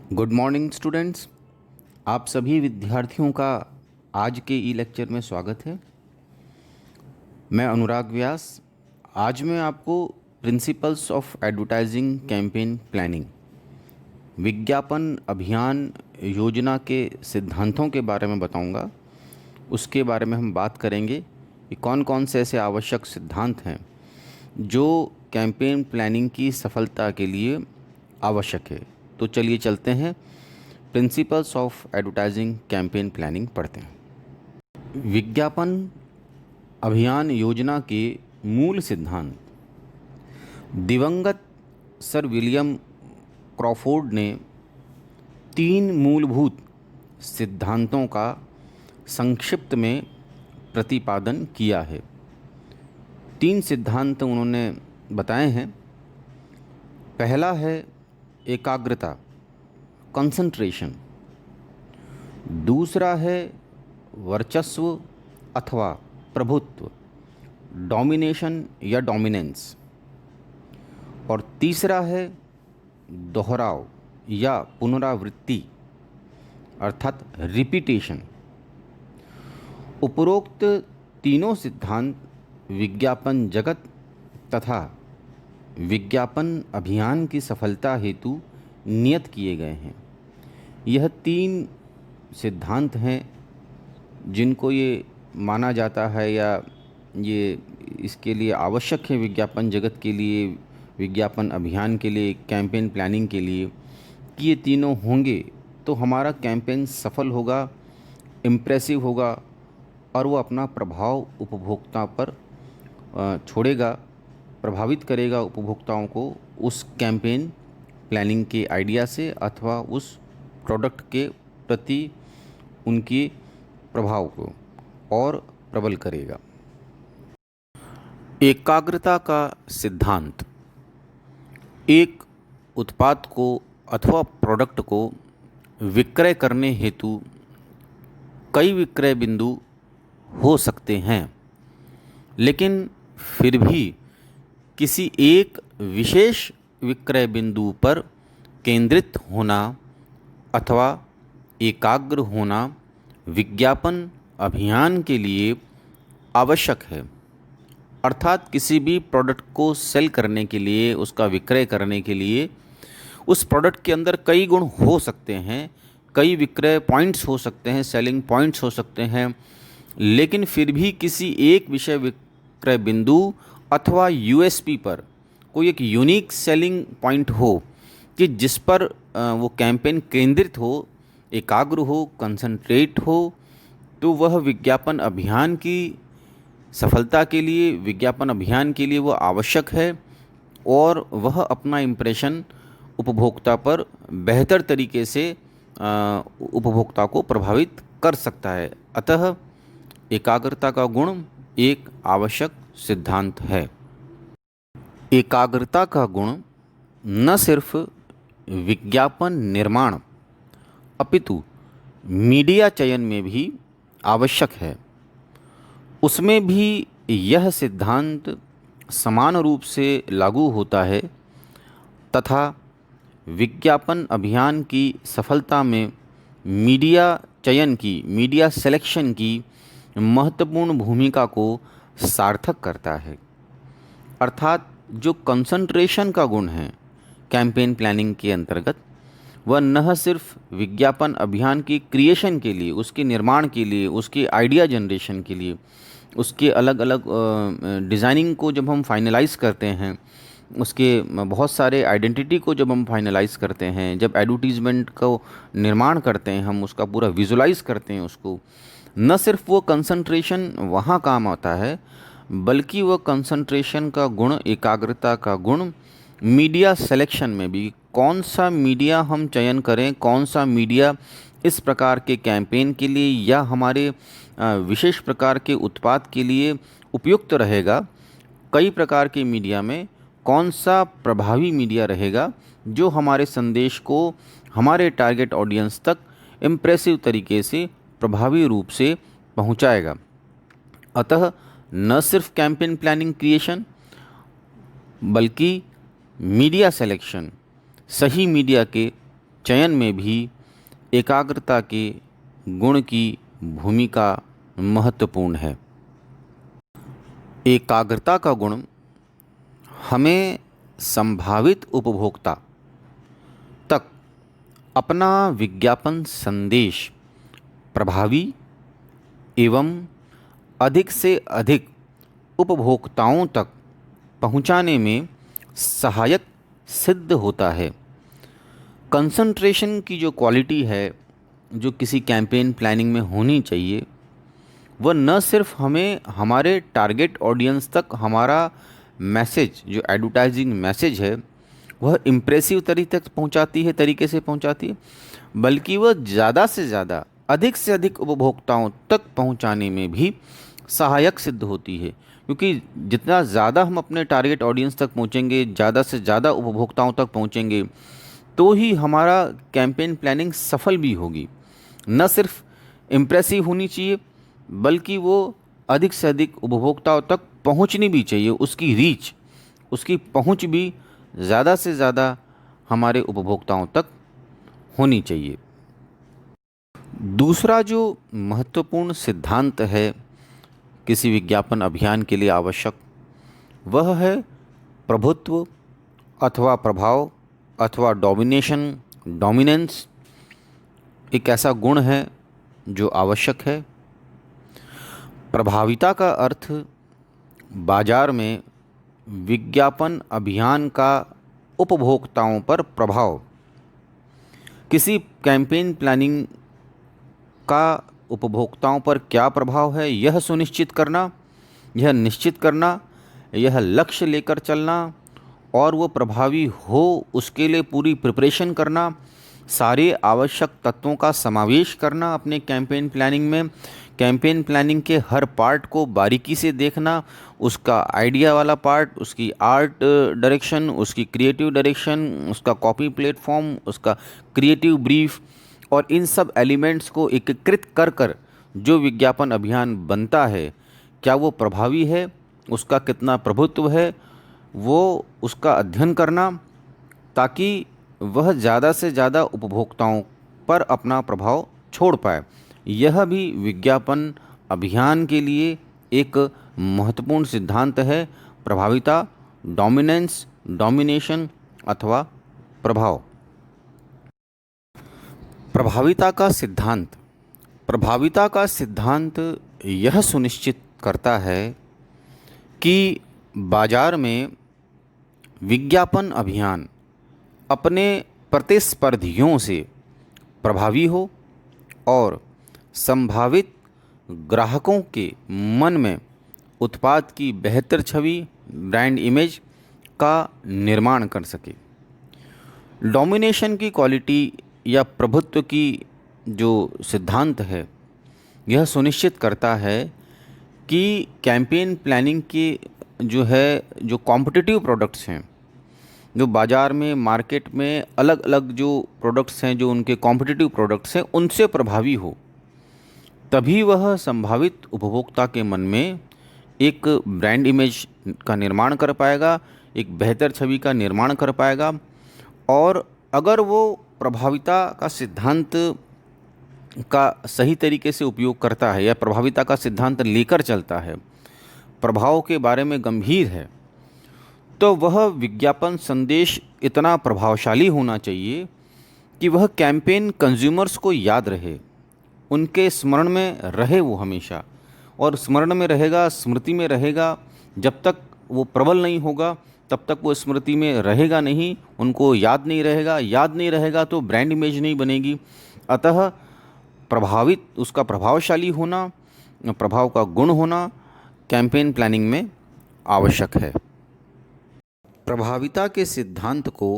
Good morning students. आप सभी विद्यार्थियों का आज के ई लेक्चर में स्वागत है। मैं अनुराग व्यास। आज मैं आपको principles of advertising campaign planning, विज्ञापन अभियान योजना के सिद्धांतों के बारे में बताऊंगा। उसके बारे में हम बात करेंगे कि कौन कौन से ऐसे आवश्यक सिद्धांत हैं जो कैंपेन प्लानिंग की सफलता के लिए आवश्यक है। तो चलिए चलते हैं, principles of advertising campaign planning पढ़ते हैं। विज्ञापन अभियान योजना के मूल सिद्धांत। दिवंगत सर विलियम क्रॉफोर्ड ने 3 मूलभूत सिद्धांतों का संक्षिप्त में प्रतिपादन किया है। 3 सिद्धांत उन्होंने बताए हैं। पहला है एकाग्रता, कंसंट्रेशन। दूसरा है वर्चस्व अथवा प्रभुत्व, डोमिनेशन या डोमिनेंस। और तीसरा है दोहराव या पुनरावृत्ति अर्थात रिपीटेशन। उपरोक्त तीनों सिद्धांत विज्ञापन जगत तथा विज्ञापन अभियान की सफलता हेतु नियत किए गए हैं। यह 3 सिद्धांत हैं जिनको ये माना जाता है या ये इसके लिए आवश्यक है विज्ञापन जगत के लिए, विज्ञापन अभियान के लिए, कैंपेन प्लानिंग के लिए, कि ये तीनों होंगे तो हमारा कैंपेन सफल होगा, इम्प्रेसिव होगा और वो अपना प्रभाव उपभोक्ता पर छोड़ेगा, प्रभावित करेगा उपभोक्ताओं को उस कैंपेन प्लानिंग के आइडिया से अथवा उस प्रोडक्ट के प्रति उनके प्रभाव को और प्रबल करेगा। एकाग्रता का सिद्धांत। एक उत्पाद को अथवा प्रोडक्ट को विक्रय करने हेतु कई विक्रय बिंदु हो सकते हैं, लेकिन फिर भी किसी एक विशेष विक्रय बिंदु पर केंद्रित होना अथवा एकाग्र होना विज्ञापन अभियान के लिए आवश्यक है। अर्थात किसी भी प्रोडक्ट को सेल करने के लिए, उसका विक्रय करने के लिए उस प्रोडक्ट के अंदर कई गुण हो सकते हैं, कई विक्रय पॉइंट्स हो सकते हैं, सेलिंग पॉइंट्स हो सकते हैं, लेकिन फिर भी किसी एक विषय विक्रय बिंदु अथवा यूएसपी पर कोई एक यूनिक सेलिंग पॉइंट हो कि जिस पर वो कैंपेन केंद्रित हो, एकाग्र हो, कंसंट्रेट हो, तो वह विज्ञापन अभियान की सफलता के लिए, विज्ञापन अभियान के लिए वो आवश्यक है और वह अपना इम्प्रेशन उपभोक्ता पर बेहतर तरीके से उपभोक्ता को प्रभावित कर सकता है। अतः एकाग्रता का गुण एक आवश्यक सिद्धांत है। एकाग्रता का गुण न सिर्फ विज्ञापन निर्माण अपितु मीडिया चयन में भी आवश्यक है। उसमें भी यह सिद्धांत समान रूप से लागू होता है तथा विज्ञापन अभियान की सफलता में मीडिया चयन की, मीडिया सिलेक्शन की महत्वपूर्ण भूमिका को सार्थक करता है। अर्थात जो कंसंट्रेशन का गुण है कैंपेन प्लानिंग के अंतर्गत, वह न सिर्फ विज्ञापन अभियान की क्रिएशन के लिए, उसके निर्माण के लिए, उसके आइडिया जनरेशन के लिए, उसके अलग अलग डिज़ाइनिंग को जब हम फाइनलाइज़ करते हैं, उसके बहुत सारे आइडेंटिटी को जब हम फाइनलाइज़ करते हैं, जब एडवर्टीज़मेंट को निर्माण करते हैं, हम उसका पूरा विजुलाइज़ करते हैं उसको, न सिर्फ वो कंसंट्रेशन वहाँ काम आता है, बल्कि वह कंसंट्रेशन का गुण, एकाग्रता का गुण मीडिया सिलेक्शन में भी, कौन सा मीडिया हम चयन करें, कौन सा मीडिया इस प्रकार के कैंपेन के लिए या हमारे विशेष प्रकार के उत्पाद के लिए उपयुक्त रहेगा, कई प्रकार के मीडिया में कौन सा प्रभावी मीडिया रहेगा जो हमारे संदेश को हमारे टारगेट ऑडियंस तक इम्प्रेसिव तरीके से, प्रभावी रूप से पहुंचाएगा। अतः न सिर्फ कैंपेन प्लानिंग क्रिएशन बल्कि मीडिया सिलेक्शन, सही मीडिया के चयन में भी एकाग्रता के गुण की भूमिका महत्वपूर्ण है। एकाग्रता का गुण हमें संभावित उपभोक्ता तक अपना विज्ञापन संदेश प्रभावी एवं अधिक से अधिक उपभोक्ताओं तक पहुंचाने में सहायक सिद्ध होता है। कंसंट्रेशन की जो क्वालिटी है जो किसी कैंपेन प्लानिंग में होनी चाहिए, वह न सिर्फ हमें हमारे टारगेट ऑडियंस तक हमारा मैसेज, जो एडवर्टाइजिंग मैसेज है, वह इम्प्रेसिव तरीके से पहुंचाती है, बल्कि वह ज़्यादा से ज़्यादा अधिक से अधिक उपभोक्ताओं तक पहुंचाने में भी सहायक सिद्ध होती है। क्योंकि जितना ज़्यादा हम अपने टारगेट ऑडियंस तक पहुंचेंगे, ज़्यादा से ज़्यादा उपभोक्ताओं तक पहुंचेंगे, तो ही हमारा कैंपेन प्लानिंग सफल भी होगी। न सिर्फ इम्प्रेसिव होनी चाहिए, बल्कि वो अधिक से अधिक उपभोक्ताओं तक पहुंचनी भी चाहिए। उसकी रीच, उसकी पहुंच भी ज़्यादा से ज़्यादा हमारे उपभोक्ताओं तक होनी चाहिए। दूसरा जो महत्वपूर्ण सिद्धांत है किसी विज्ञापन अभियान के लिए आवश्यक, वह है प्रभुत्व अथवा प्रभाव अथवा डोमिनेंस। एक ऐसा गुण है जो आवश्यक है। प्रभाविता का अर्थ बाजार में विज्ञापन अभियान का उपभोक्ताओं पर प्रभाव। किसी कैंपेन प्लानिंग का उपभोक्ताओं पर क्या प्रभाव है, यह सुनिश्चित करना, यह निश्चित करना, यह लक्ष्य लेकर चलना और वो प्रभावी हो उसके लिए पूरी प्रिपरेशन करना, सारे आवश्यक तत्वों का समावेश करना अपने कैंपेन प्लानिंग में। कैंपेन प्लानिंग के हर पार्ट को बारीकी से देखना, उसका आइडिया वाला पार्ट, उसकी आर्ट डायरेक्शन, उसकी क्रिएटिव डायरेक्शन, उसका कॉपी प्लेटफॉर्म, उसका क्रिएटिव ब्रीफ, और इन सब एलिमेंट्स को एकीकृत कर कर जो विज्ञापन अभियान बनता है, क्या वो प्रभावी है, उसका कितना प्रभुत्व है, वो उसका अध्ययन करना, ताकि वह ज़्यादा से ज़्यादा उपभोक्ताओं पर अपना प्रभाव छोड़ पाए। यह भी विज्ञापन अभियान के लिए एक महत्वपूर्ण सिद्धांत है। प्रभाविता, डोमिनेंस, डोमिनेशन अथवा प्रभाव। प्रभाविता का सिद्धांत यह सुनिश्चित करता है कि बाजार में विज्ञापन अभियान अपने प्रतिस्पर्धियों से प्रभावी हो और संभावित ग्राहकों के मन में उत्पाद की बेहतर छवि, ब्रांड इमेज का निर्माण कर सके। डोमिनेशन की क्वालिटी या प्रभुत्व की जो सिद्धांत है, यह सुनिश्चित करता है कि कैंपेन प्लानिंग के जो कॉम्पिटिटिव प्रोडक्ट्स हैं, जो बाज़ार में मार्केट में अलग अलग जो प्रोडक्ट्स हैं, जो उनके कॉम्पिटिटिव प्रोडक्ट्स हैं, उनसे प्रभावी हो, तभी वह संभावित उपभोक्ता के मन में एक ब्रांड इमेज का निर्माण कर पाएगा, एक बेहतर छवि का निर्माण कर पाएगा। और अगर वो प्रभाविता का सिद्धांत का सही तरीके से उपयोग करता है या प्रभाविता का सिद्धांत लेकर चलता है, प्रभाव के बारे में गंभीर है, तो वह विज्ञापन संदेश इतना प्रभावशाली होना चाहिए कि वह कैंपेन कंज्यूमर्स को याद रहे, उनके स्मरण में रहे वो हमेशा। और स्मरण में रहेगा, स्मृति में रहेगा। जब तक वो प्रबल नहीं होगा तब तक वो स्मृति में रहेगा नहीं, उनको याद नहीं रहेगा। याद नहीं रहेगा तो ब्रांड इमेज नहीं बनेगी। अतः उसका प्रभावशाली होना, प्रभाव का गुण होना कैंपेन प्लानिंग में आवश्यक है। प्रभाविता के सिद्धांत को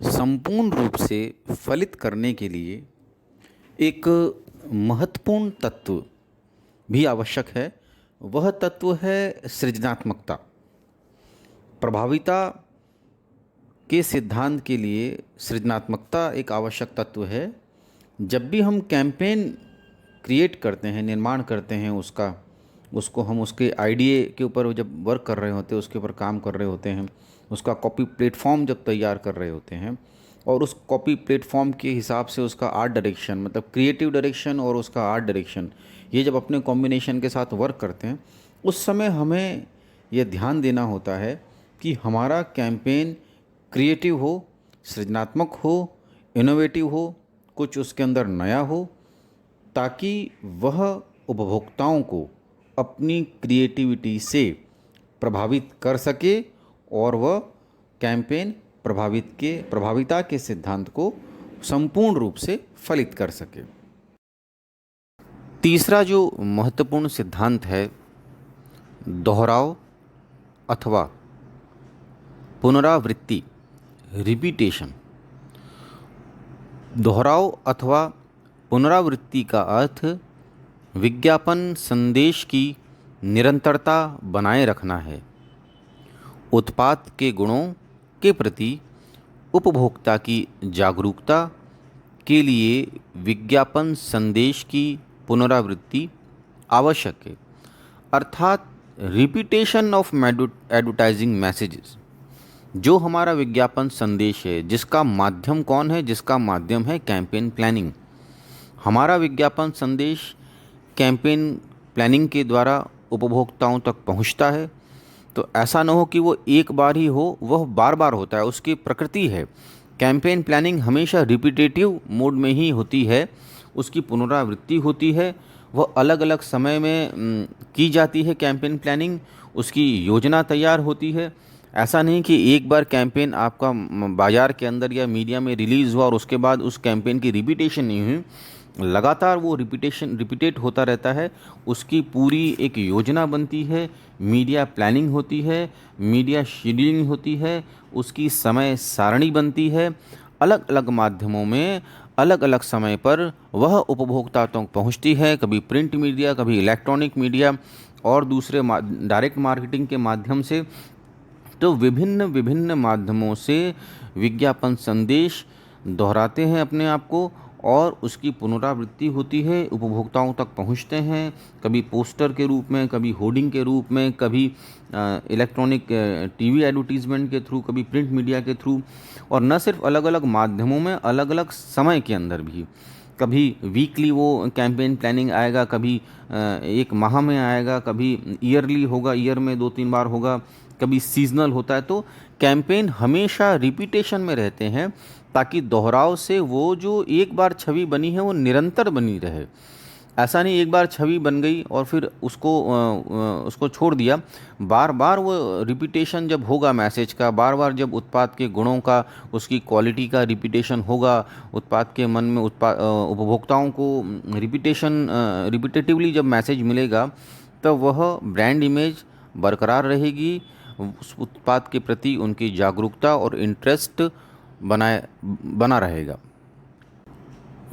संपूर्ण रूप से फलित करने के लिए एक महत्वपूर्ण तत्व भी आवश्यक है। वह तत्व है सृजनात्मकता। प्रभाविता के सिद्धांत के लिए सृजनात्मकता एक आवश्यक तत्व है। जब भी हम कैंपेन क्रिएट करते हैं, निर्माण करते हैं उसको हम उसके आइडिया के ऊपर जब वर्क कर रहे होते हैं, उसके ऊपर काम कर रहे होते हैं, उसका कॉपी प्लेटफॉर्म जब तैयार कर रहे होते हैं, और उस कॉपी प्लेटफॉर्म के हिसाब से उसका आर्ट डायरेक्शन, मतलब क्रिएटिव डायरेक्शन और उसका आर्ट डायरेक्शन, ये जब अपने कॉम्बिनेशन के साथ वर्क करते हैं, उस समय हमें यह ध्यान देना होता है कि हमारा कैंपेन क्रिएटिव हो, सृजनात्मक हो, इनोवेटिव हो, कुछ उसके अंदर नया हो, ताकि वह उपभोक्ताओं को अपनी क्रिएटिविटी से प्रभावित कर सके और वह कैंपेन प्रभाविता के सिद्धांत को संपूर्ण रूप से फलित कर सके। तीसरा जो महत्वपूर्ण सिद्धांत है, दोहराव अथवा पुनरावृत्ति, रिपीटेशन। दोहराव अथवा पुनरावृत्ति का अर्थ विज्ञापन संदेश की निरंतरता बनाए रखना है। उत्पाद के गुणों के प्रति उपभोक्ता की जागरूकता के लिए विज्ञापन संदेश की पुनरावृत्ति आवश्यक है, अर्थात रिपीटेशन ऑफ एडवर्टाइजिंग मैसेजेस। जो हमारा विज्ञापन संदेश है, जिसका माध्यम कौन है? जिसका माध्यम है कैंपेन प्लानिंग। हमारा विज्ञापन संदेश कैंपेन प्लानिंग के द्वारा उपभोक्ताओं तक पहुंचता है। तो ऐसा न हो कि वो एक बार ही हो, वह बार बार होता है, उसकी प्रकृति है। कैंपेन प्लानिंग हमेशा रिपीटेटिव मोड में ही होती है, उसकी पुनरावृत्ति होती है, वह अलग अलग समय में की जाती है कैंपेन प्लानिंग, उसकी योजना तैयार होती है। ऐसा नहीं कि एक बार कैंपेन आपका बाज़ार के अंदर या मीडिया में रिलीज़ हुआ और उसके बाद उस कैंपेन की रिपीटेशन नहीं हुई, लगातार वो रिपीटेट होता रहता है। उसकी पूरी एक योजना बनती है, मीडिया प्लानिंग होती है, मीडिया शेड्यूलिंग होती है, उसकी समय सारणी बनती है। अलग अलग माध्यमों में अलग अलग समय पर वह उपभोक्ता तक पहुंचती है, कभी प्रिंट मीडिया, कभी इलेक्ट्रॉनिक मीडिया और दूसरे डायरेक्ट मार्केटिंग के माध्यम से। तो विभिन्न विभिन्न माध्यमों से विज्ञापन संदेश दोहराते हैं अपने आप को और उसकी पुनरावृत्ति होती है, उपभोक्ताओं तक पहुंचते हैं, कभी पोस्टर के रूप में, कभी होर्डिंग के रूप में, कभी इलेक्ट्रॉनिक टीवी एडवर्टीजमेंट के थ्रू, कभी प्रिंट मीडिया के थ्रू, और न सिर्फ अलग अलग माध्यमों में, अलग अलग समय के अंदर भी। कभी वीकली वो कैंपेन प्लानिंग आएगा, कभी एक माह में आएगा, कभी ईयरली होगा, ईयर में 2-3 बार होगा, कभी सीजनल होता है। तो कैंपेन हमेशा रिपीटेशन में रहते हैं ताकि दोहराव से वो जो एक बार छवि बनी है वो निरंतर बनी रहे। ऐसा नहीं एक बार छवि बन गई और फिर उसको छोड़ दिया। बार बार वो रिपीटेशन जब होगा मैसेज का, बार बार जब उत्पाद के गुणों का, उसकी क्वालिटी का रिपीटेशन होगा, उत्पाद के मन में उपभोक्ताओं को रिपीटेटिवली जब मैसेज मिलेगा, तब वह ब्रांड इमेज बरकरार रहेगी, उस उत्पाद के प्रति उनकी जागरूकता और इंटरेस्ट बना रहेगा।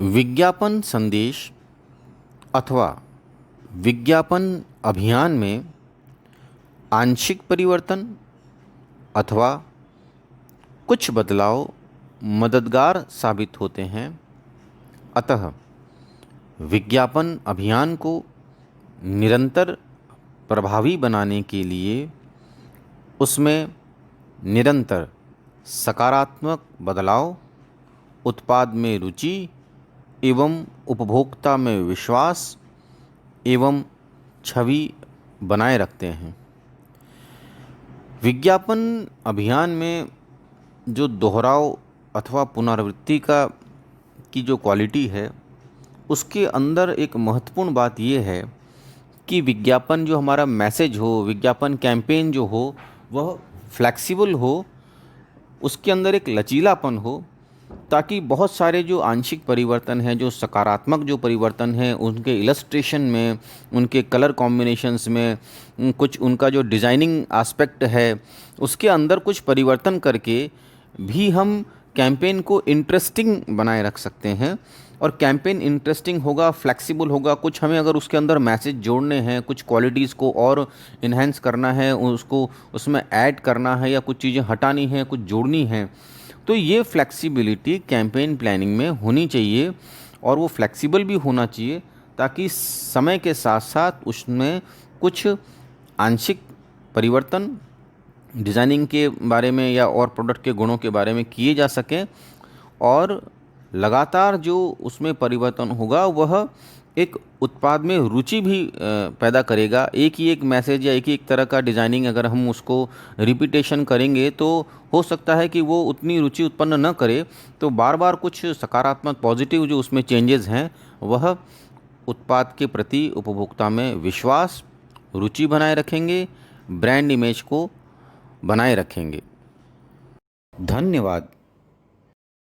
विज्ञापन संदेश अथवा विज्ञापन अभियान में आंशिक परिवर्तन अथवा कुछ बदलाव मददगार साबित होते हैं। अतः विज्ञापन अभियान को निरंतर प्रभावी बनाने के लिए उसमें निरंतर सकारात्मक बदलाव, उत्पाद में रुचि एवं उपभोक्ता में विश्वास एवं छवि बनाए रखते हैं। विज्ञापन अभियान में जो दोहराव अथवा पुनरावृत्ति की जो क्वालिटी है, उसके अंदर एक महत्वपूर्ण बात ये है कि विज्ञापन जो हमारा मैसेज हो, विज्ञापन कैंपेन जो हो, वह फ्लेक्सिबल हो, उसके अंदर एक लचीलापन हो, ताकि बहुत सारे जो आंशिक परिवर्तन हैं, जो सकारात्मक जो परिवर्तन हैं, उनके इलस्ट्रेशन में, उनके कलर कॉम्बिनेशंस में, कुछ उनका जो डिज़ाइनिंग एस्पेक्ट है, उसके अंदर कुछ परिवर्तन करके भी हम कैंपेन को इंटरेस्टिंग बनाए रख सकते हैं। और कैंपेन इंटरेस्टिंग होगा, फ्लेक्सिबल होगा। कुछ हमें अगर उसके अंदर मैसेज जोड़ने हैं, कुछ क्वालिटीज़ को और इन्हेंस करना है, उसको उसमें ऐड करना है, या कुछ चीज़ें हटानी हैं, कुछ जोड़नी हैं, तो ये फ्लेक्सिबिलिटी कैंपेन प्लानिंग में होनी चाहिए। और वो फ्लेक्सिबल भी होना चाहिए ताकि समय के साथ साथ उसमें कुछ आंशिक परिवर्तन डिज़ाइनिंग के बारे में या और प्रोडक्ट के गुणों के बारे में किए जा सकें, और लगातार जो उसमें परिवर्तन होगा वह एक उत्पाद में रुचि भी पैदा करेगा। एक ही एक मैसेज या एक ही एक तरह का डिज़ाइनिंग अगर हम उसको रिपीटेशन करेंगे तो हो सकता है कि वो उतनी रुचि उत्पन्न न करे। तो बार बार कुछ सकारात्मक पॉजिटिव जो उसमें चेंजेस हैं वह उत्पाद के प्रति उपभोक्ता में विश्वास, रुचि बनाए रखेंगे, ब्रांड इमेज को बनाए रखेंगे। धन्यवाद।